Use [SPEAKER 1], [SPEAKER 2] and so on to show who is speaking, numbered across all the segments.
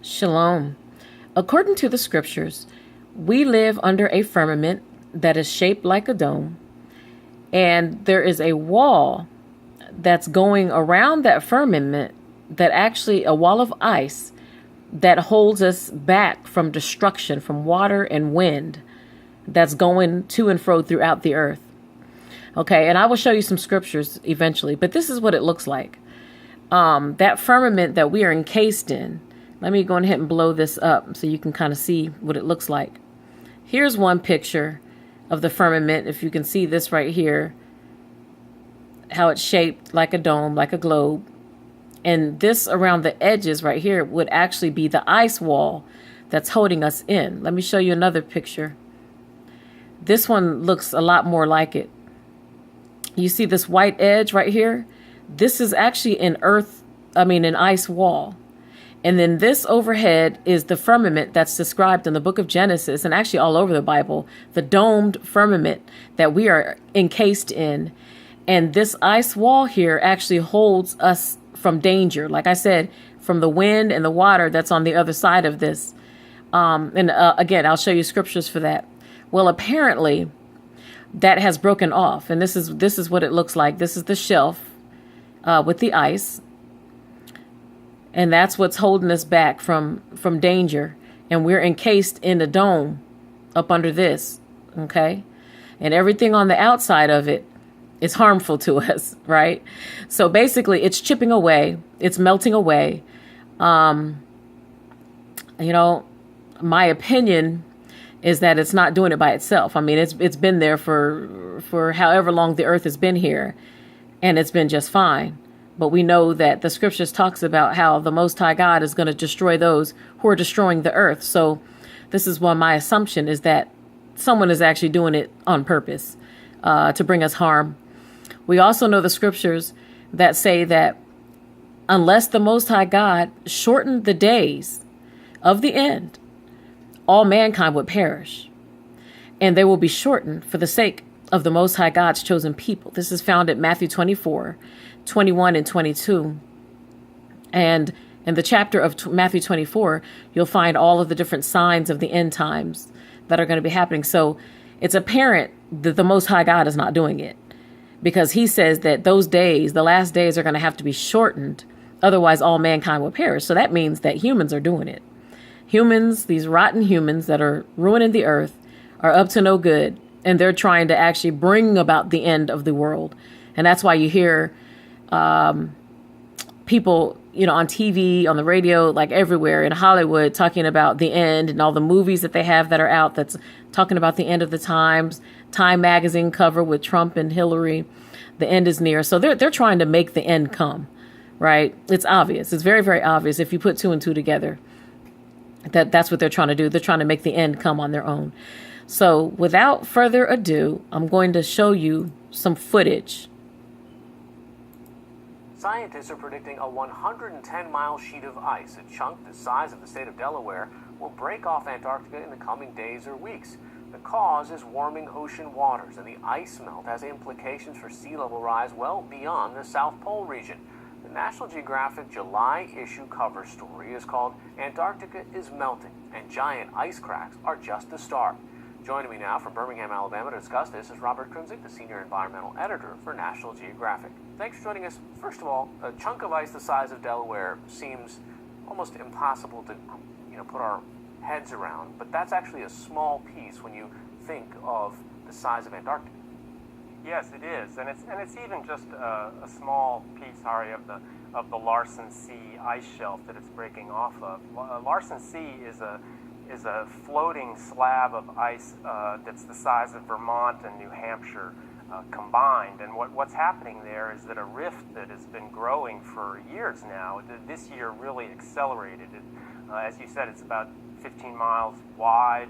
[SPEAKER 1] Shalom. According to the scriptures, we live under a firmament that is shaped like a dome, and there is a wall that's going around that firmament, that actually a wall of ice that holds us back from destruction, from water and wind that's going to and fro throughout the earth. Okay, and I will show you some scriptures eventually, but this is what it looks like. That firmament that we are encased in. Let me go ahead and blow this up so you can kind of see what it looks like. Here's one picture of the firmament. If you can see this right here, how it's shaped like a dome, like a globe. And this around the edges right here would actually be the ice wall that's holding us in. Let me show you another picture. This one looks a lot more like it. You see this white edge right here? This is actually an ice wall. And then this overhead is the firmament that's described in the book of Genesis and actually all over the Bible, the domed firmament that we are encased in. And this ice wall here actually holds us from danger. Like I said, from the wind and the water that's on the other side of this. Again, I'll show you scriptures for that. Well, apparently that has broken off. And this is what it looks like. This is the shelf with the ice. And that's what's holding us back from danger. And we're encased in a dome up under this. Okay. And everything on the outside of it is harmful to us. Right. So basically it's chipping away. It's melting away. My opinion is that it's not doing it by itself. I mean, it's been there for however long the earth has been here, and it's been just fine. But we know that the scriptures talks about how the Most High God is going to destroy those who are destroying the earth. So this is why my assumption is that someone is actually doing it on purpose to bring us harm. We also know the scriptures that say that unless the Most High God shortened the days of the end, all mankind would perish, and they will be shortened for the sake of the Most High God's chosen people. This is found at Matthew 24, 21 and 22. And in the chapter of Matthew 24, you'll find all of the different signs of the end times that are going to be happening. So it's apparent that the Most High God is not doing it, because he says that those days, the last days, are going to have to be shortened. Otherwise, all mankind will perish. So that means that humans are doing it. Humans, these rotten humans that are ruining the earth, are up to no good. And they're trying to actually bring about the end of the world. And that's why you hear people, on TV, on the radio, like everywhere in Hollywood, talking about the end, and all the movies that they have that are out that's talking about the end of the times. Time magazine cover with Trump and Hillary. The end is near. So they're trying to make the end come, right? It's obvious. It's very, very obvious if you put two and two together. That's what they're trying to do. They're trying to make the end come on their own. So without further ado, I'm going to show you some footage.
[SPEAKER 2] Scientists are predicting a 110-mile sheet of ice, a chunk the size of the state of Delaware, will break off Antarctica in the coming days or weeks. The cause is warming ocean waters, and the ice melt has implications for sea level rise well beyond the South Pole region. The National Geographic July issue cover story is called "Antarctica is Melting, and Giant Ice Cracks Are Just the Start." Joining me now from Birmingham, Alabama to discuss this is Robert Krumzik, the Senior Environmental Editor for National Geographic. Thanks for joining us. First of all, a chunk of ice the size of Delaware seems almost impossible to put our heads around, but that's actually a small piece when you think of the size of Antarctica.
[SPEAKER 3] Yes, it is, and it's even just a small piece, Hari, of the Larsen Sea ice shelf that it's breaking off of. Larsen Sea is a floating slab of ice that's the size of Vermont and New Hampshire combined. And what's happening there is that a rift that has been growing for years now, this year really accelerated. As you said, it's about 15 miles wide,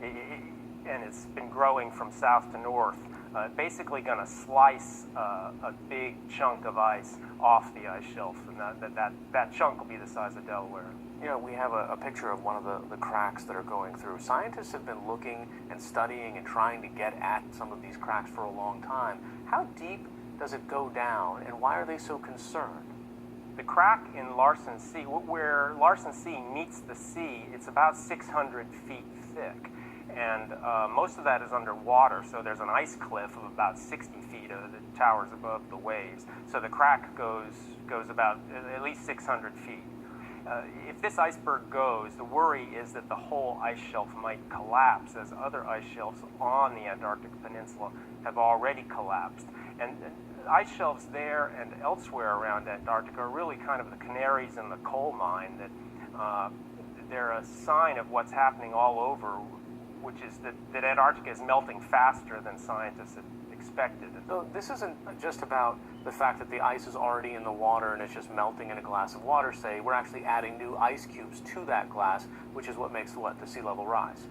[SPEAKER 3] and it's been growing from south to north. Basically going to slice a big chunk of ice off the ice shelf, and that chunk will be the size of Delaware.
[SPEAKER 2] We have a picture of one of the cracks that are going through. Scientists have been looking and studying and trying to get at some of these cracks for a long time. How deep does it go down, and why are they so concerned?
[SPEAKER 3] The crack in Larsen C, where Larsen C meets the sea, it's about 600 feet thick. And most of that is underwater, so there's an ice cliff of about 60 feet that towers above the waves. So the crack goes about at least 600 feet. If this iceberg goes, the worry is that the whole ice shelf might collapse, as other ice shelves on the Antarctic Peninsula have already collapsed. And ice shelves there and elsewhere around Antarctica are really kind of the canaries in the coal mine, that they're a sign of what's happening all over, which is that Antarctica is melting faster than scientists had expected.
[SPEAKER 2] So this isn't just about the fact that the ice is already in the water and it's just melting in a glass of water, say. We're actually adding new ice cubes to that glass, which is what makes the sea level rise.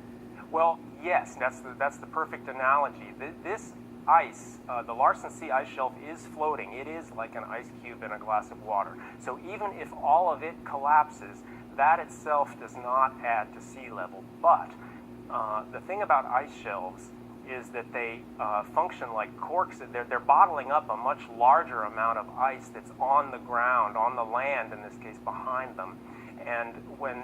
[SPEAKER 3] Well, yes, that's the perfect analogy. This ice, the Larsen C ice shelf, is floating. It is like an ice cube in a glass of water. So even if all of it collapses, that itself does not add to sea level. But the thing about ice shelves is that they function like corks. They're bottling up a much larger amount of ice that's on the ground, on the land in this case, behind them. And when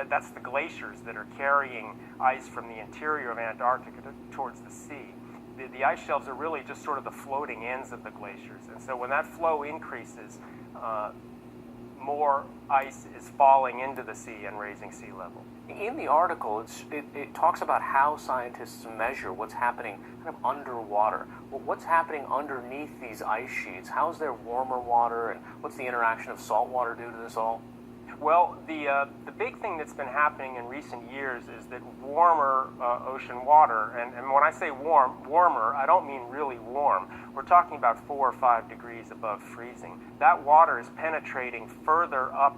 [SPEAKER 3] that's the glaciers that are carrying ice from the interior of Antarctica towards the sea. The ice shelves are really just sort of the floating ends of the glaciers. And so when that flow increases, more ice is falling into the sea and raising sea level.
[SPEAKER 2] In the article, it talks about how scientists measure what's happening kind of underwater. Well, what's happening underneath these ice sheets? How's there warmer water, and what's the interaction of salt water do to this all?
[SPEAKER 3] Well, the big thing that's been happening in recent years is that warmer ocean water, and when I say warmer, I don't mean really warm. We're talking about 4 or 5 degrees above freezing. That water is penetrating further up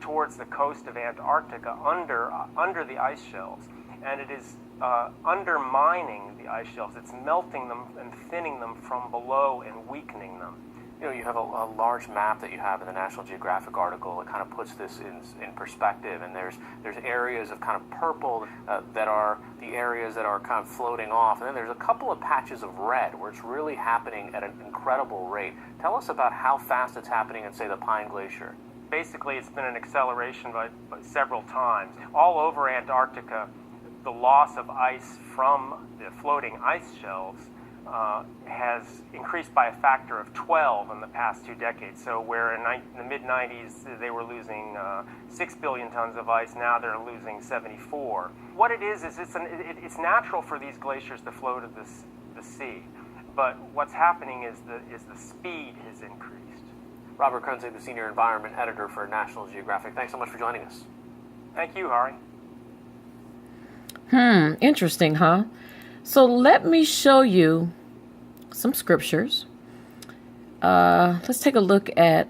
[SPEAKER 3] towards the coast of Antarctica under the ice shelves, and it is undermining the ice shelves. It's melting them and thinning them from below and weakening them.
[SPEAKER 2] You know, you have a large map that you have in the National Geographic article that kind of puts this in perspective, and there's areas of kind of purple that are the areas that are kind of floating off, and then there's a couple of patches of red where it's really happening at an incredible rate. Tell us about how fast it's happening in, say, the Pine Glacier.
[SPEAKER 3] Basically, it's been an acceleration by several times. All over Antarctica, the loss of ice from the floating ice shelves has increased by a factor of 12 in the past 2 decades. So where in the mid-90s they were losing 6 billion tons of ice, now they're losing 74. What it is it's natural for these glaciers to flow to the sea, but what's happening is the speed has increased.
[SPEAKER 2] Robert Krunzig, the Senior Environment Editor for National Geographic. Thanks so much for joining us.
[SPEAKER 3] Thank you, Hari.
[SPEAKER 1] Interesting, huh? So let me show you some scriptures. Let's take a look at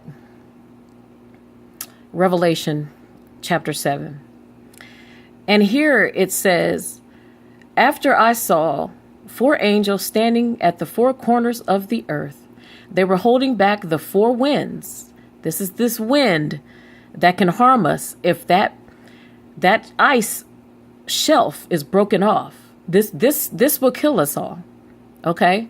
[SPEAKER 1] Revelation chapter 7. And here it says, "After I saw 4 angels standing at the 4 corners of the earth. They were holding back the 4 winds." This is this wind that can harm us if that ice shelf is broken off. This will kill us all. Okay?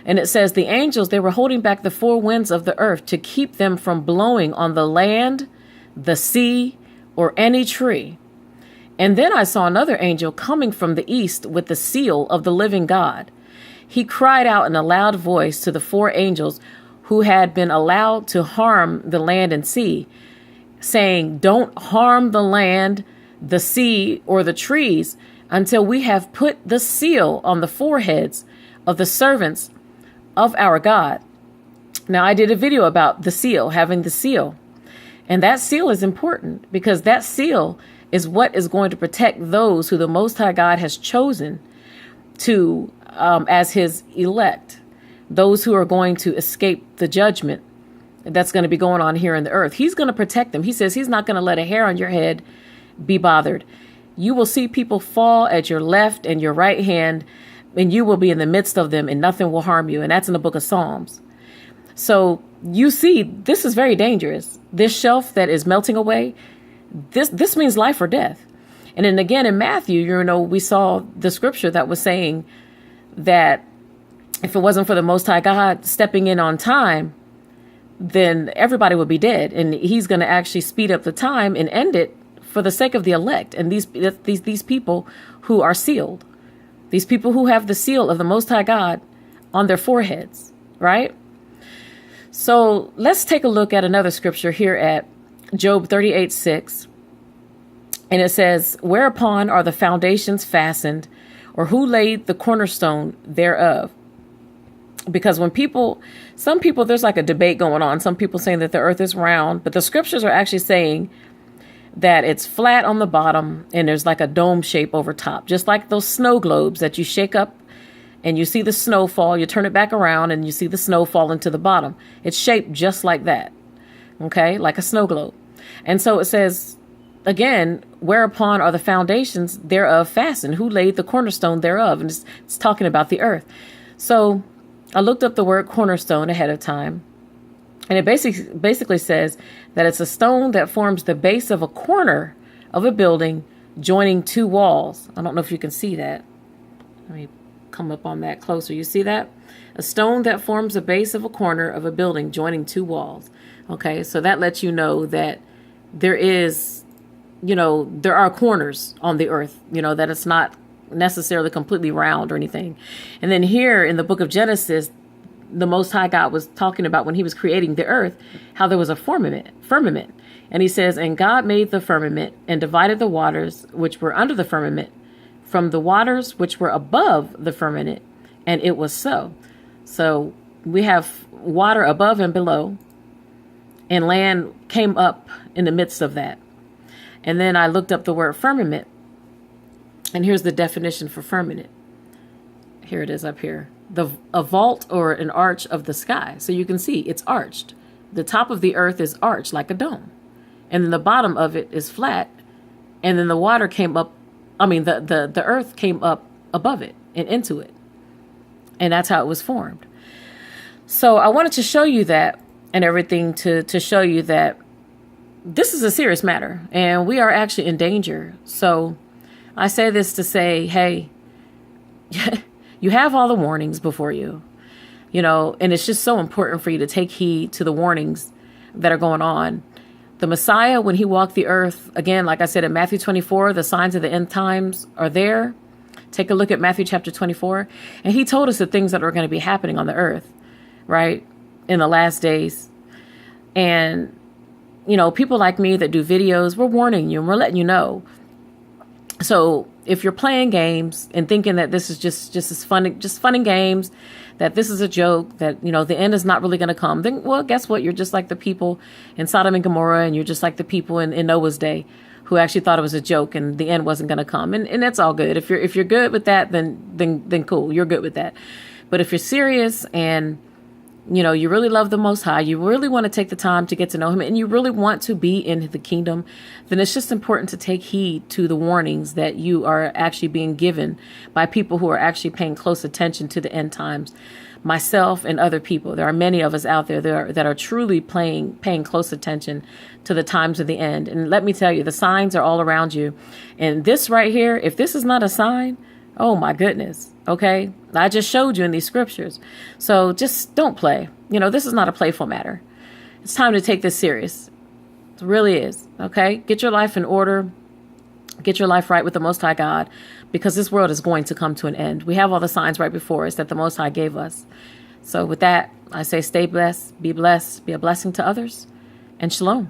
[SPEAKER 1] And it says the angels, they were holding back the 4 winds of the earth to keep them from blowing on the land, the sea, or any tree. And then I saw another angel coming from the east with the seal of the living God. He cried out in a loud voice to the 4 angels who had been allowed to harm the land and sea, saying, "Don't harm the land, the sea, or the trees until we have put the seal on the foreheads of the servants of our God." Now, I did a video about the seal, having the seal. And that seal is important because that seal is what is going to protect those who the Most High God has chosen to as his elect, those who are going to escape the judgment that's going to be going on here in the earth. He's going to protect them. He says he's not going to let a hair on your head be bothered. You will see people fall at your left and your right hand, and you will be in the midst of them, and nothing will harm you. And that's in the book of Psalms. So you see, this is very dangerous. This shelf that is melting away, this means life or death. And then again in Matthew, we saw the scripture that was saying that if it wasn't for the Most High God stepping in on time, then everybody would be dead. And he's going to actually speed up the time and end it for the sake of the elect. And these people who are sealed, these people who have the seal of the Most High God on their foreheads, right? So let's take a look at another scripture here at Job 38:6. And it says, whereupon are the foundations fastened, or who laid the cornerstone thereof? Because some people, there's like a debate going on. Some people saying that the earth is round, but the scriptures are actually saying that it's flat on the bottom and there's like a dome shape over top, just like those snow globes that you shake up and you see the snow fall, you turn it back around and you see the snow fall into the bottom. It's shaped just like that. Okay. Like a snow globe. And so it says, again, whereupon are the foundations thereof fastened? Who laid the cornerstone thereof? And it's talking about the earth. So I looked up the word cornerstone ahead of time. And it basically says that it's a stone that forms the base of a corner of a building joining two walls. I don't know if you can see that. Let me come up on that closer. You see that? A stone that forms the base of a corner of a building joining two walls. Okay, so that lets you know that there are corners on the earth, that it's not necessarily completely round or anything. And then here in the book of Genesis, the Most High God was talking about when he was creating the earth, how there was a firmament. And he says, and God made the firmament and divided the waters which were under the firmament from the waters which were above the firmament. And it was so. So we have water above and below, and land came up in the midst of that. And then I looked up the word firmament, and here's the definition for firmament. Here it is up here. A vault or an arch of the sky. So you can see it's arched. The top of the earth is arched like a dome. And then the bottom of it is flat. And then the water came up. The earth came up above it and into it. And that's how it was formed. So I wanted to show you that and everything to show you that this is a serious matter and we are actually in danger. So I say this to say, hey, you have all the warnings before you, and it's just so important for you to take heed to the warnings that are going on. The Messiah, when he walked the earth, again, like I said, in Matthew 24, the signs of the end times are there. Take a look at Matthew chapter 24. And he told us the things that are going to be happening on the earth, right, in the last days. And, people like me that do videos, we're warning you and we're letting you know. So if you're playing games and thinking that this is just as fun and games, that this is a joke, that, the end is not really going to come, then, well, guess what? You're just like the people in Sodom and Gomorrah, and you're just like the people in Noah's day who actually thought it was a joke and the end wasn't going to come. And that's all good. If you're good with that, then cool. You're good with that. But if you're serious and you really love the Most High, you really want to take the time to get to know him, and you really want to be in the kingdom, then it's just important to take heed to the warnings that you are actually being given by people who are actually paying close attention to the end times. Myself and other people. There are many of us out there that are truly paying close attention to the times of the end. And let me tell you, the signs are all around you. And this right here, if this is not a sign, oh my goodness. Okay. I just showed you in these scriptures. So just don't play. This is not a playful matter. It's time to take this serious. It really is. Okay. Get your life in order. Get your life right with the Most High God, because this world is going to come to an end. We have all the signs right before us that the Most High gave us. So with that, I say stay blessed, be a blessing to others, and shalom.